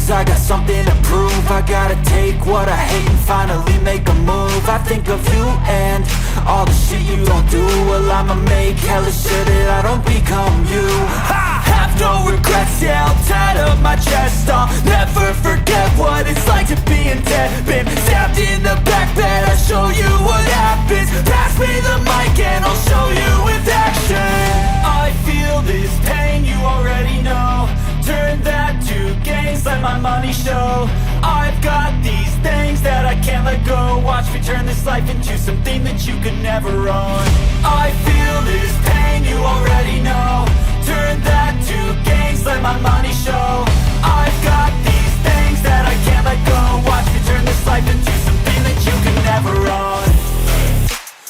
lose, I got something to prove. I gotta take what I hate and finally make a move. I think of you and all the shit you don't do. Well, I'ma make hella sure that I don't become you. I have no regrets, yeah, I'll tie up my chest. I'll never forget what it's like to be in debt. Been stabbed in the back bed, I'll show you what happens. Pass me the mic and I'll show you with action. I feel this pain, you already know. Turn that to gains, let my money show. I've got these things that I can't let go. Watch me turn this life into something that you could never own. I feel this pain, you already know. Turn that to gains, let my money show. I've got these things that I can't let go. Watch me turn this life into something that you could never own.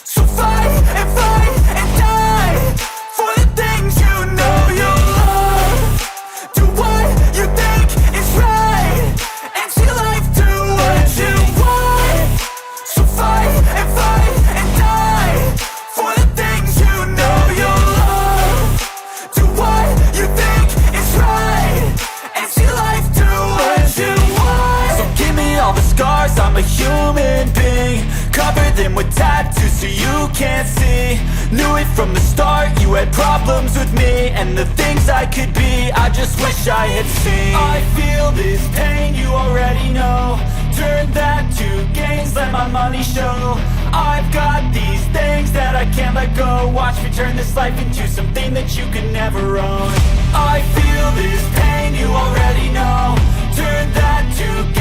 So fight and die for the things you know you love. Do what you think is right and see life do what you want. So fight and die for the things you know you love. Do what you think is right and see life do what you want. So give me all the scars, I'm a human being. Cover them with tattoos so you can't see. Knew it from the start, you had problems with me and the things I could be, I just wish I had seen. I feel this pain, you already know. Turn that to gains, let my money show. I've got these things that I can't let go. Watch me turn this life into something that you could never own. I feel this pain, you already know. Turn that to gains.